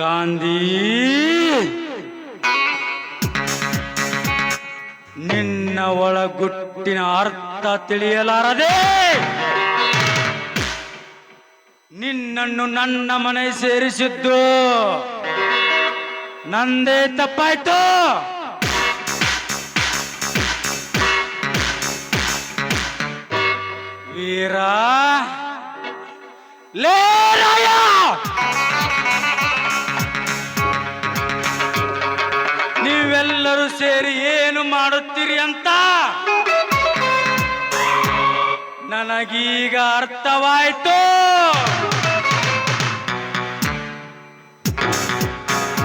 ಗಾಂಧಿ, ನಿನ್ನ ಒಳಗುಟ್ಟಿನ ಅರ್ಥ ತಿಳಿಯಲಾರದೆ ನಿನ್ನನ್ನು ನನ್ನ ಮನೆ ಸೇರಿಸಿದ್ದು ನಂದೇ ತಪ್ಪಾಯ್ತು. ವೀರ ಲೇ ರಾಯ, ನೀವೆಲ್ಲರೂ ಸೇರಿ ಏನು ಮಾಡುತ್ತೀರಿ ಅಂತ ನನಗೀಗ ಅರ್ಥವಾಯಿತು.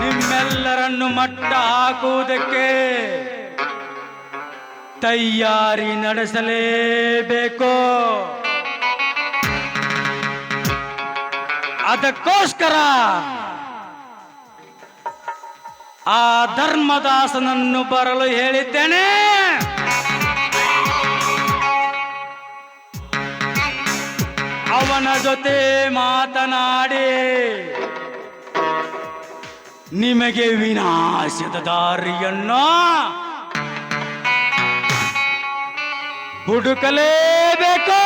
ನಿಮ್ಮೆಲ್ಲರನ್ನು ಮಟ್ಟ ಹಾಕುವುದಕ್ಕೆ ತಯಾರಿ ನಡೆಸಲೇಬೇಕು. ಅದಕ್ಕೋಸ್ಕರ ಆ ಧರ್ಮದಾಸನನ್ನು ಬರಲು ಹೇಳಿದ್ದೇನೆ. ಅವನ ಜೊತೆ ಮಾತನಾಡಿ ನಿಮಗೆ ವಿನಾಶದ ದಾರಿಯನ್ನು ಹುಡುಕಲೇಬೇಕು.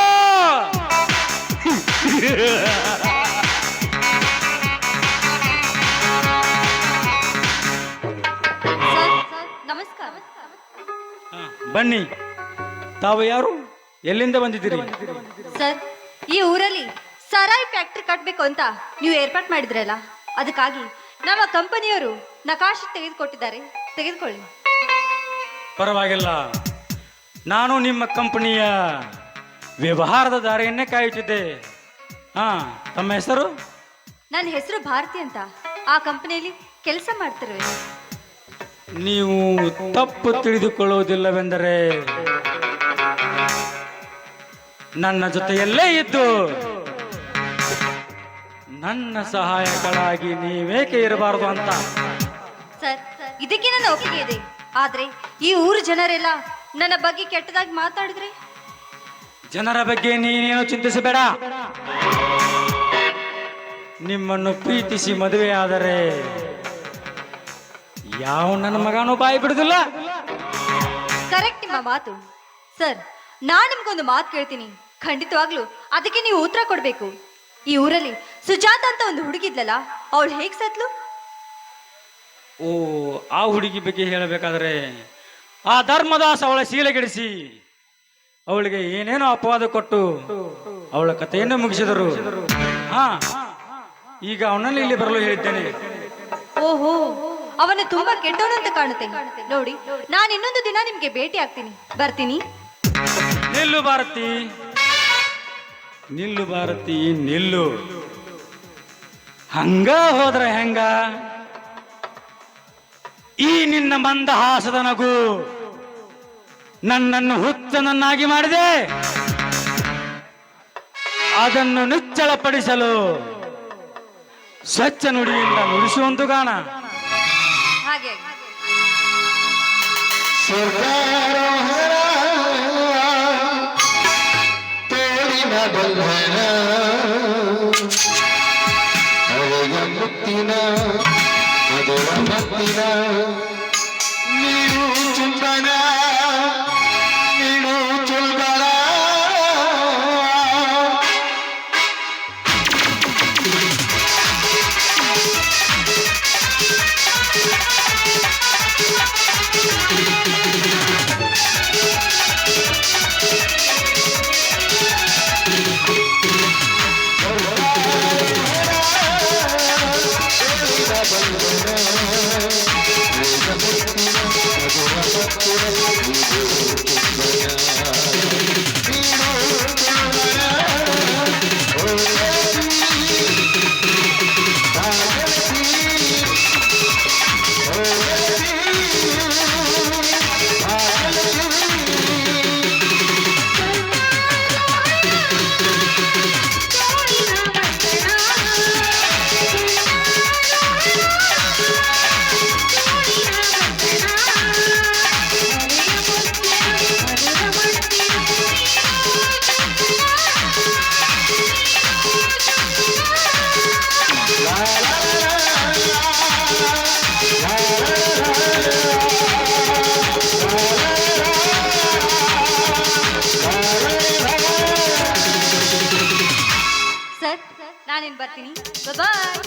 ನಮಸ್ಕಾರ. ಬನ್ನಿ. ತಾವು ಯಾರು? ಎಲ್ಲಿಂದ ಬಂದಿದ್ದೀರಿ? ಸರ್, ಈ ಊರಲ್ಲಿ ಸಾರಾಯಿ ಫ್ಯಾಕ್ಟ್ರಿ ಕಟ್ಟಬೇಕು ಅಂತ ನೀವು ಏರ್ಪಾಟ್ ಮಾಡಿದ್ರಲ್ಲ, ಅದಕ್ಕಾಗಿ ನಮ್ಮ ಕಂಪನಿಯವರು ನಕಾಶೆ ತೆಗೆದುಕೊಟ್ಟಿದ್ದಾರೆ, ತೆಗೆದುಕೊಳ್ಳಿ. ಪರವಾಗಿಲ್ಲ, ನಾನು ನಿಮ್ಮ ಕಂಪನಿಯ ವ್ಯವಹಾರದ ದಾರಿಯನ್ನೇ ಕಾಯುತ್ತಿದ್ದೆ. ತಮ್ಮ ಹೆಸರು? ನನ್ನ ಹೆಸರು ಭಾರತಿ ಅಂತ. ಆ ಕಂಪನಿಯಲ್ಲಿ ಕೆಲಸ ಮಾಡ್ತಿರುವೆ. ನೀವು ತಪ್ಪು ತಿಳಿದುಕೊಳ್ಳುವುದಿಲ್ಲವೆಂದರೆ ನನ್ನ ಜೊತೆಯಲ್ಲೇ ಇದ್ದು ನನ್ನ ಸಹಾಯಕಳಾಗಿ ನೀವೇಕೆ ಇರಬಾರದು ಅಂತ. ಸರ್, ಇದಕ್ಕೆ ನನ್ನ ಒಪ್ಪಿಗೆ ಇದೆ. ಆದ್ರೆ ಈ ಊರು ಜನರೆಲ್ಲ ನನ್ನ ಬಗ್ಗೆ ಕೆಟ್ಟದಾಗಿ ಮಾತಾಡಿದ್ರೆ? ಜನರ ಬಗ್ಗೆ ನೀನೇನು ಚಿಂತಿಸಬೇಡ. ನಿಮ್ಮನ್ನು ಪ್ರೀತಿಸಿ ಮದುವೆಯಾದರೆ ಯಾವ ನನ್ನ ಮಗನೂ ಬಾಯಿ ಬಿಡುದಿಲ್ಲ. ಕರೆಕ್ಟ್ ನಿಮ್ಮ ಮಾತು. ಸರ್, ನಾನು ನಿಮ್ಗೊಂದು ಮಾತು ಕೇಳ್ತೀನಿ, ಖಂಡಿತವಾಗ್ಲೂ ಅದಕ್ಕೆ ನೀವು ಉತ್ತರ ಕೊಡ್ಬೇಕು. ಈ ಊರಲ್ಲಿ ಸುಜಾತ ಅಂತ ಒಂದು ಹುಡುಗಿದ್ಲಲ್ಲ, ಅವಳು ಹೇಗ್ ಸತ್ಲು? ಓ, ಆ ಹುಡುಗಿ ಬಗ್ಗೆ ಹೇಳಬೇಕಾದ್ರೆ ಆ ಧರ್ಮದಾಸ ಅವಳ ಶೀಲಗೆಡಿಸಿ ಅವಳಿಗೆ ಏನೇನೋ ಅಪವಾದ ಕೊಟ್ಟು ಅವಳ ಕಥೆಯನ್ನು ಮುಗಿಸಿದರು. ಈಗ ಅವನಲ್ಲಿ ಇಲ್ಲಿ ಬರಲು ಹೇಳಿದ್ದೇನೆ. ಓಹೋ, ಅವನು ತುಂಬಾ ಕೆಟ್ಟವನು ಅಂತ ಕಾಣುತ್ತೆ. ನೋಡಿ, ನಾನು ಇನ್ನೊಂದು ದಿನ ನಿಮ್ಗೆ ಭೇಟಿ ಆಗ್ತೀನಿ. ಬರ್ತೀನಿ. ನಿಲ್ಲು ಭಾರತಿ, ನಿಲ್ಲು ಭಾರತಿ, ನಿಲ್ಲು. ಹಂಗ ಹೋದ್ರೆ ಹೆಂಗ? ಈ ನಿನ್ನ ಮಂದಹಾಸದ ನಗು ನನ್ನನ್ನು ಹುಚ್ಚನನ್ನಾಗಿ ಮಾಡಿದೆ. ಅದನ್ನು ನಿಚ್ಚಳಪಡಿಸಲು ಸ್ವಚ್ಛ ನುಡಿಯಿಂದ ನುಡಿಸುವಂತು ಗಾನ. ಹಾಗೆ ನೀನು ಚುಂಬನ, ನೀನು ಚುಲ್ಬನ, ನಾನೇನ್ ಬರ್ತೀನಿ. ಬಾಯ್.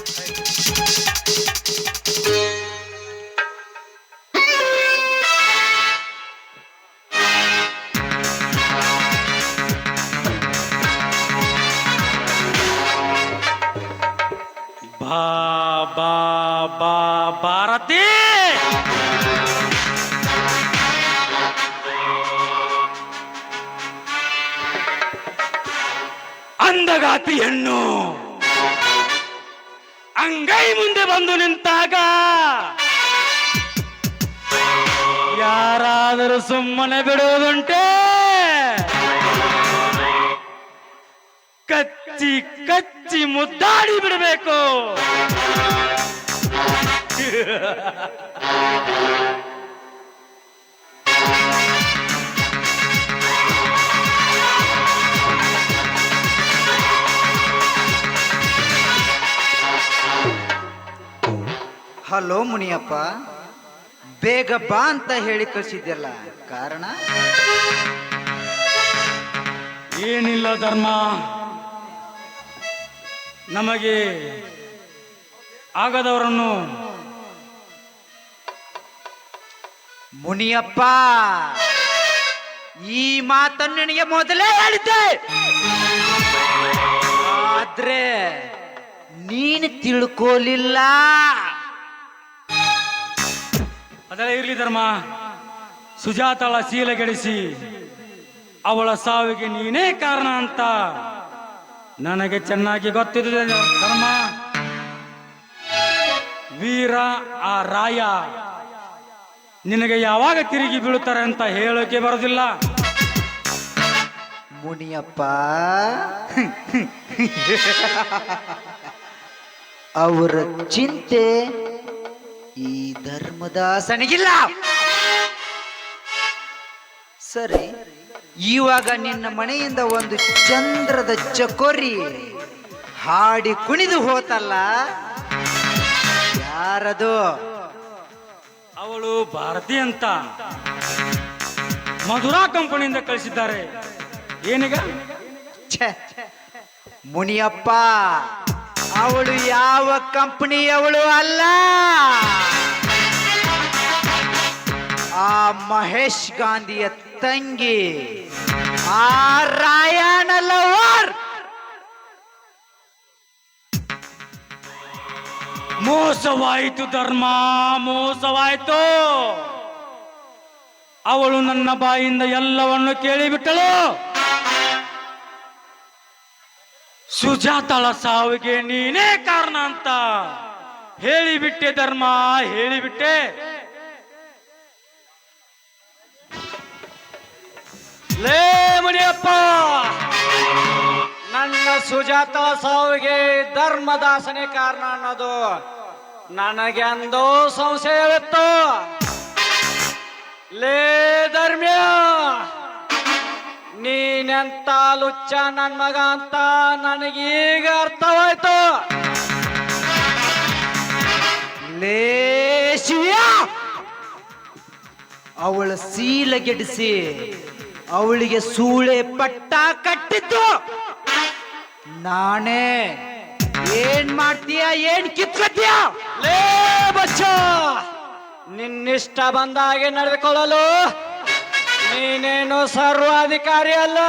ಬಾ ಬಾ ಬಾ ಭಾರತಿ, ಅಂದಗಾತಿ ಹೆಣ್ಣು ಅಂಗೈ ಮುಂದೆ ಬಂದು ನಿಂತಾಗ ಯಾರಾದರೂ ಸುಮ್ಮನೆ ಬಿಡುವುದುಂಟೆ? ಕಚ್ಚಿ ಕಚ್ಚಿ ಮುದ್ದಾಡಿ ಬಿಡಬೇಕು. ಹಲೋ ಮುನಿಯಪ್ಪ, ಬೇಗ ಬಾ ಅಂತ ಹೇಳಿ ಕಳಿಸಿದ್ಯಲ್ಲ, ಕಾರಣ? ಏನಿಲ್ಲ ಧರ್ಮ, ನಮಗೆ ಆಗದವರನ್ನು ಮುನಿಯಪ್ಪ, ಈ ಮಾತನ್ನು ನಿನಗೆ ಮೊದಲೇ ಹೇಳಿದ್ದೆ, ಆದ್ರೆ ನೀನು ತಿಳ್ಕೋಲಿಲ್ಲ. ಅದೆಲ್ಲ ಇರ್ಲಿ ಧರ್ಮ, ಸುಜಾತಳ ಶೀಲಗೆಡಿಸಿ ಅವಳ ಸಾವಿಗೆ ನೀನೇ ಕಾರಣ ಅಂತ ನನಗೆ ಚೆನ್ನಾಗಿ ಗೊತ್ತಿದೆ ಧರ್ಮ. ವೀರ ಆ ರಾಯ ನಿನಗೆ ಯಾವಾಗ ತಿರುಗಿ ಬೀಳುತ್ತಾರೆ ಅಂತ ಹೇಳೋಕೆ ಬರೋದಿಲ್ಲ. ಮುನಿಯಪ್ಪ, ಅವರ ಚಿಂತೆ ಈ ಧರ್ಮದಾಸನಿಗಿಲ್ಲ. ಸರಿ, ಇವಾಗ ನಿನ್ನ ಮನೆಯಿಂದ ಒಂದು ಚಂದ್ರದ ಚಕೋರಿ ಹಾಡಿ ಕುಣಿದು ಹೋತಲ್ಲ, ಯಾರದು? ಅವಳು ಭಾರತಿ ಅಂತ ಮಧುರಾ ಕಂಪನಿಯಿಂದ ಕಳಿಸಿದ್ದಾರೆ. ಏನೀಗ? ಛೆ, ಮುನಿಯಪ್ಪ, ಅವಳು ಯಾವ ಕಂಪನಿಯವಳು ಅಲ್ಲ. ಆ ಮಹೇಶ್ ಗಾಂಧಿಯ ತಂಗಿ, ಆ ರಾಯಣ್ಣ ಲವರ್. ಮೋಸವಾಯಿತು ಧರ್ಮ, ಮೋಸವಾಯಿತು. ಅವಳು ನನ್ನ ಬಾಯಿಂದ ಎಲ್ಲವನ್ನು ಕೇಳಿಬಿಟ್ಟಳು. ಸುಜಾತಳ ಸಾವಿಗೆ ನೀನೇ ಕಾರಣ ಅಂತ ಹೇಳಿಬಿಟ್ಟೆ ಧರ್ಮ, ಹೇಳಿಬಿಟ್ಟೆ. ಲೇ ಮುನಿಯಪ್ಪ, ನನ್ನ ಸುಜಾತ ಸಾವಿಗೆ ಧರ್ಮದಾಸನೇ ಕಾರಣ ಅನ್ನೋದು ನನಗೆ ಅಂದೋ ಸಂಶಯವಿತ್ತು. ಲೇ ಧರ್ಮ್ಯ, ನೀನೆಂತ ಲುಚ್ಚ ನನ್ ಮಗ ಅಂತ ನನಗೀಗ ಅರ್ಥವಾಯ್ತು. ಲೇ ಶಿವ್ಯ, ಅವಳ ಶೀಲಗೆಡಿಸಿ ಅವಳಿಗೆ ಸೂಳೆ ಪಟ್ಟ ಕಟ್ಟಿದ್ದು ನಾನೇ. ಏನ್ ಮಾಡ್ತೀಯ, ಏನ್ ಕಿತ್ಕೊತೀಯ? ಲೇ ಬಚ್ಚ, ನಿನ್ನಿಷ್ಟ ಬಂದಾಗೆ ನಡೆದುಕೊಳ್ಳಲು ನೀನೇನು ಸರ್ವಾಧಿಕಾರಿ ಅಲ್ಲ.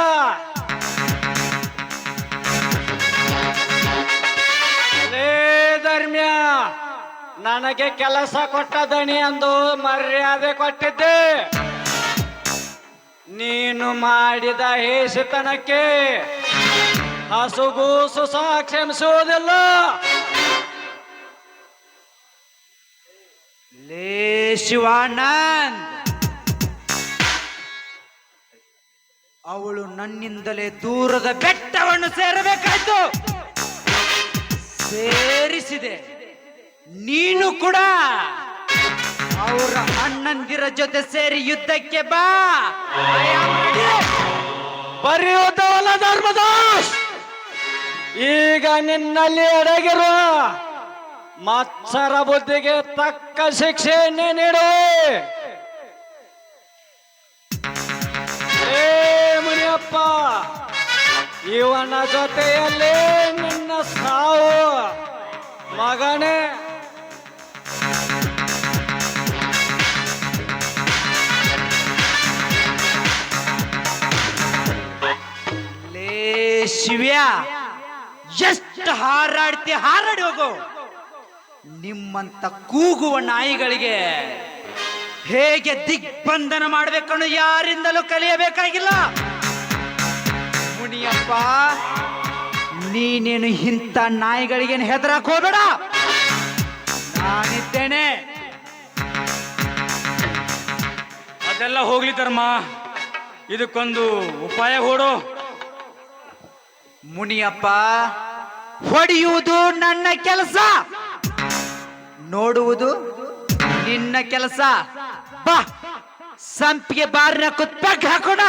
ಲೇ ಧರ್ಮ್ಯ, ನನಗೆ ಕೆಲಸ ಕೊಟ್ಟ ದಣಿ ಎಂದು ಮರ್ಯಾದೆ ಕೊಟ್ಟಿದ್ದೆ. ನೀನು ಮಾಡಿದ ಹೇಸಿತನಕ್ಕೆ ಹಸುಗೂಸು ಸಹ ಕ್ಷಮಿಸುವುದಿಲ್ಲ. ಲೇ ಶಿವಾನಂದ್, ಅವಳು ನನ್ನಿಂದಲೇ ದೂರದ ಬೆಟ್ಟವನ್ನು ಸೇರಬೇಕಾಯ್ತು. ಸೇರಿಸಿದೆ. ನೀನು ಕೂಡ ಅವರ ಅಣ್ಣಂದಿರ ಜೊತೆ ಸೇರಿ ಯುದ್ಧಕ್ಕೆ ಬಾ. ಬರೆಯುವುದವಲ್ಲ ಧರ್ಮದಾಸ್, ಈಗ ನಿನ್ನಲ್ಲಿ ಅಡಗಿರುವ ಮತ್ಸರ ಬುದ್ಧಿಗೆ ತಕ್ಕ ಶಿಕ್ಷೆಯನ್ನೇ ನೀಡು. ಏ ಮುನಿಯಪ್ಪ, ಇವನ ಜೊತೆಯಲ್ಲಿ ನಿನ್ನ ಸಾವು ಮಗನೇ ಲೇ ಶಿವ್ಯ, ಎಷ್ಟು ಹಾರಾಡ್ತಿ ಹಾರಾಡಿ ಹೋಗು. ನಿಮ್ಮಂತ ಕೂಗುವ ನಾಯಿಗಳಿಗೆ ಹೇಗೆ ದಿಗ್ಬಂಧನ ಮಾಡ್ಬೇಕನ್ನು ಯಾರಿಂದಲೂ ಕಲಿಯಬೇಕಾಗಿಲ್ಲ. ಮುನಿಯಪ್ಪ, ನೀನೇನು ಇಂಥ ನಾಯಿಗಳಿಗೇನು ಹೆದರಕ್ ಹೋಗಬೇಡ, ನಾನಿದ್ದೇನೆ. ಅದೆಲ್ಲ ಹೋಗ್ಲಿ ಧರ್ಮ, ಇದಕ್ಕೊಂದು ಉಪಾಯ ಕೊಡು. ಮುನಿಯಪ್ಪ, ಹೊಡೆಯುವುದು ನನ್ನ ಕೆಲಸ, ನೋಡುವುದು ನಿನ್ನ ಕೆಲಸ. ಬಾ, ಸಂಪಿಗೆ ಬಾರಿನ ಕುತ್ಪಗ್ ಹಾಕೋಣ.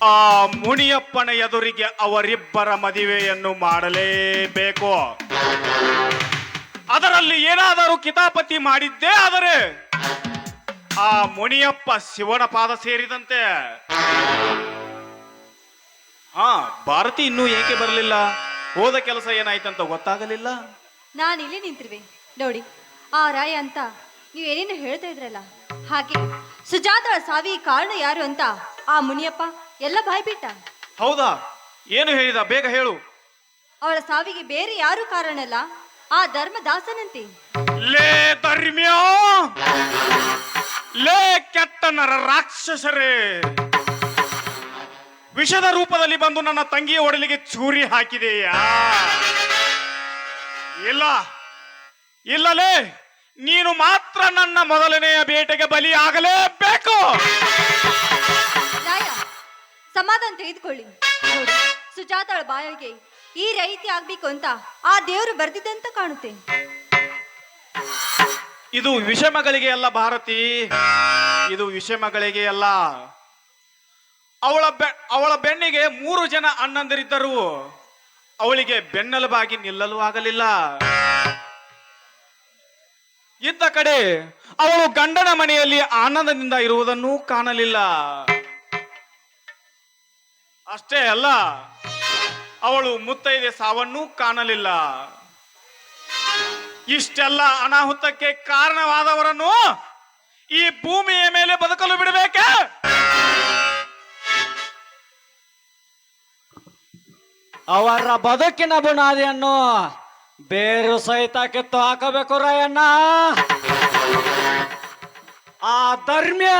ಆ ಮುನಿಯಪ್ಪನ ಎದುರಿಗೆ ಅವರಿಬ್ಬರ ಮದುವೆಯನ್ನು ಮಾಡಲೇಬೇಕು. ಅದರಲ್ಲಿ ಏನಾದರೂ ಕಿತಾಪತಿ ಮಾಡಿದ್ದೇ ಆದರೆ ಆ ಮುನಿಯಪ್ಪ ಶಿವನ ಪಾದ ಸೇರಿದಂತೆ. ಭಾರತಿ ಇನ್ನೂ ಏಕೆ ಬರಲಿಲ್ಲ? ಹೋದ ಕೆಲಸ ಏನಾಯ್ತಂತ ಗೊತ್ತಾಗಲಿಲ್ಲ. ನಾನಿಲ್ಲಿ ನಿಂತಿರುವೆ ನೋಡಿ. ಆ ರಾಯ ಅಂತ ನೀವೇನೇನು ಹೇಳ್ತಾ ಇದ್ರಲ್ಲ, ಹಾಗೆ ಸುಜಾತಳ ಸಾವಿಗೆ ಕಾರಣ ಯಾರು ಅಂತ ಆ ಮುನಿಯಪ್ಪ ಎಲ್ಲ ಬಾಯ್ಬಿಟ್ಟ. ಹೌದಾ? ಏನು ಹೇಳಿದ? ಬೇಗ ಹೇಳು. ಅವಳ ಸಾವಿಗೆ ಬೇರೆ ಯಾರು ಕಾರಣ ಅಲ್ಲ, ಆ ಧರ್ಮದಾಸನಂತೆ. ಲೇ ಧರ್ಮ್ಯ, ಲೇ ಕೆಟ್ಟ ನರ ರಾಕ್ಷಸರೇ, ವಿಷದ ರೂಪದಲ್ಲಿ ಬಂದು ನನ್ನ ತಂಗಿಯ ಒಡಲಿಗೆ ಚೂರಿ ಹಾಕಿದೆಯಾ? ಇಲ್ಲ ಇಲ್ಲಲೇ, ನೀನು ಮಾತ್ರ ನನ್ನ ಮೊದಲನೆಯ ಬೇಟೆಗೆ ಬಲಿಯಾಗಲೇಬೇಕು. ರಾಯ, ಸಮಾಧಾನ ತೆಗೆದುಕೊಳ್ಳಿ. ನೋಡಿ, ಸುಜಾತಳ ಬಾಯಿಗೆ ಈ ರೀತಿ ಆಗ್ಬೇಕು ಅಂತ ಆ ದೇವರು ಬರ್ದಿದ್ದಂತ ಕಾಣುತ್ತೆ. ಇದು ವಿಷಮಗಳಿಗೆ ಅಲ್ಲ ಭಾರತಿ, ಇದು ವಿಷಮಗಳಿಗೆ ಅಲ್ಲ. ಅವಳ ಬೆನ್ನಿಗೆ 3 ಜನ ಅಣ್ಣಂದಿರಿದ್ದರು. ಅವಳಿಗೆ ಬೆನ್ನೆಲುಬಾಗಿ ನಿಲ್ಲಲು ಆಗಲಿಲ್ಲ. ಇತ್ತ ಕಡೆ ಅವಳು ಗಂಡನ ಮನೆಯಲ್ಲಿ ಆನಂದದಿಂದ ಇರುವುದನ್ನು ಕಾಣಲಿಲ್ಲ. ಅಷ್ಟೇ ಅಲ್ಲ, ಅವಳು ಮುತ್ತೈದೆ ಸಾವನ್ನೂ ಕಾಣಲಿಲ್ಲ. ಇಷ್ಟೆಲ್ಲ ಅನಾಹುತಕ್ಕೆ ಕಾರಣವಾದವರನ್ನು ಈ ಭೂಮಿಯ ಮೇಲೆ ಬದುಕಲು ಬಿಡಬೇಕೆ? ಅವರ ಬದುಕಿನ ಬುನಾದಿಯನ್ನು ಬೇರು ಸಹಿತ ಕಿತ್ತು ಹಾಕಬೇಕು ರಾಯಣ್ಣ. ಆ ಧರ್ಮ್ಯ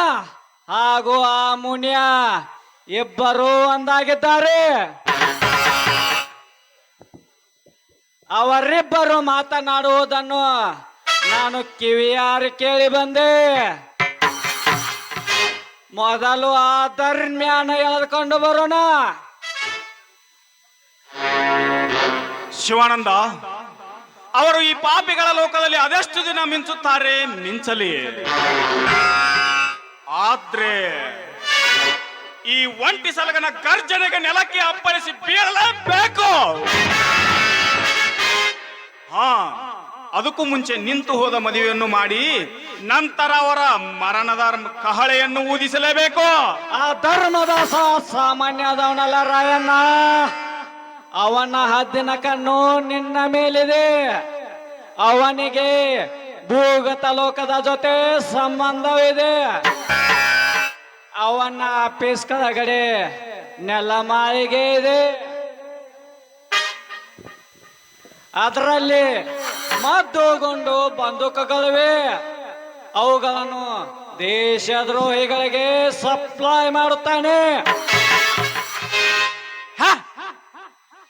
ಹಾಗೂ ಆ ಮುನಿಯ ಇಬ್ಬರು ಒಂದಾಗಿದ್ದಾರೆ. ಅವರಿಬ್ಬರು ಮಾತನಾಡುವುದನ್ನು ನಾನು ಕಿವಿಯಾರಿ ಕೇಳಿ ಬಂದೆ. ಮೊದಲು ಆ ಧರ್ಮ್ಯನ ಎಳೆದುಕೊಂಡು ಬರೋಣ. ಶಿವಾನಂದ, ಅವರು ಈ ಪಾಪಿಗಳ ಲೋಕದಲ್ಲಿ ಅದೆಷ್ಟು ದಿನ ಮಿಂಚುತ್ತಾರೆ, ಮಿಂಚಲಿ. ಆದ್ರೆ ಈ ಒಂಟಿ ಸಲಗನ ಗರ್ಜನೆಗೆ ನೆಲಕ್ಕೆ ಅಪ್ಪಳಿಸಿ ಬೀಳಲೇಬೇಕು. ಅದಕ್ಕೂ ಮುಂಚೆ ನಿಂತು ಹೋದ ಮದುವೆಯನ್ನು ಮಾಡಿ ನಂತರ ಅವರ ಮರಣದ ಕಹಳೆಯನ್ನು ಊದಿಸಲೇಬೇಕು. ಆ ಧರ್ಮದಾಸ ಸಾಮಾನ್ಯದವನಲ್ಲ ರಾಯಣ್ಣ. ಅವನ ಹದ್ದಿನ ಕಣ್ಣು ನಿನ್ನ ಮೇಲಿದೆ. ಅವನಿಗೆ ಭೂಗತ ಲೋಕದ ಜೊತೆ ಸಂಬಂಧವಿದೆ. ಅವನ ಆಫೀಸ್ ಕೆಳಗಡೆ ನೆಲಮಾಳಿಗೆ ಇದೆ. ಅದರಲ್ಲಿ ಮದ್ದುಗೊಂಡು ಬಂದೂಕಗಳಿವೆ. ಅವುಗಳನ್ನು ದೇಶದ್ರೋಹಿಗಳಿಗೆ ಸಪ್ಲೈ ಮಾಡುತ್ತಾನೆ.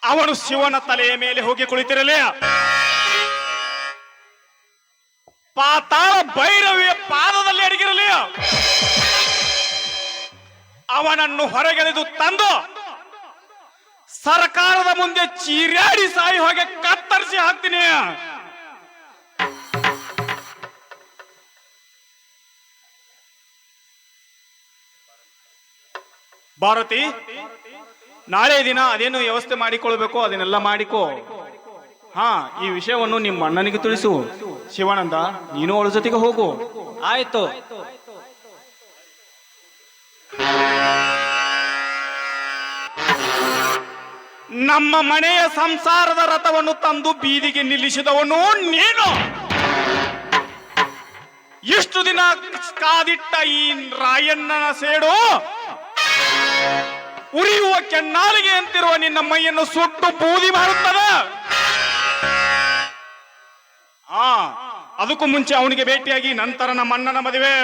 ಅವನು ಶಿವನ ತಲೆಯ ಮೇಲೆ ಹೋಗಿ ಕುಳಿತಿರಲಿ. ಪಾತಾಳ ಭೈರವಿಯ ಪಾದದಲ್ಲಿ ಅಡಗಿರಲಿ. ಅವನನ್ನು ಹೊರಗೆಳೆದು ತಂದು ಸರ್ಕಾರದ ಮುಂದೆ ಚೀರಾಡಿ ಸಾಯಿ ಹೋಗಿ ಕತ್ತರಿಸಿ ಹಾಕ್ತೀನಿ. ಭಾರತಿ, ನಾಳೆ ದಿನ ಅದೇನು ವ್ಯವಸ್ಥೆ ಮಾಡಿಕೊಳ್ಬೇಕು ಅದನ್ನೆಲ್ಲ ಮಾಡಿಕೋ. ಈ ವಿಷಯವನ್ನು ನಿಮ್ಮ ಅಣ್ಣನಿಗೆ ತಿಳಿಸು. ಶಿವಾನಂದ, ನೀನು ಅವಳ ಜೊತೆಗೆ ಹೋಗು. ಆಯ್ತು. ನಮ್ಮ ಮನೆಯ ಸಂಸಾರದ ರಥವನ್ನು ತಂದು ಬೀದಿಗೆ ನಿಲ್ಲಿಸಿದವನು ನೀನು. ಇಷ್ಟು ದಿನ ಕಾದಿಟ್ಟ ಈ ರಾಯಣ್ಣನ ಸೇಡು ಉರಿಯುವ ಕೆನ್ನಾಲಿಗೆ ಅಂತಿರುವ ನಿನ್ನ ಮೈಯನ್ನು ಸುಟ್ಟು ಬೂದಿ ಮಾಡುತ್ತದೆ. ಅದಕ್ಕೂ ಮುಂಚೆ ಅವನಿಗೆ ಭೇಟಿಯಾಗಿ ನಂತರ ನಮ್ಮ ಅಣ್ಣನ ಮದುವೆ.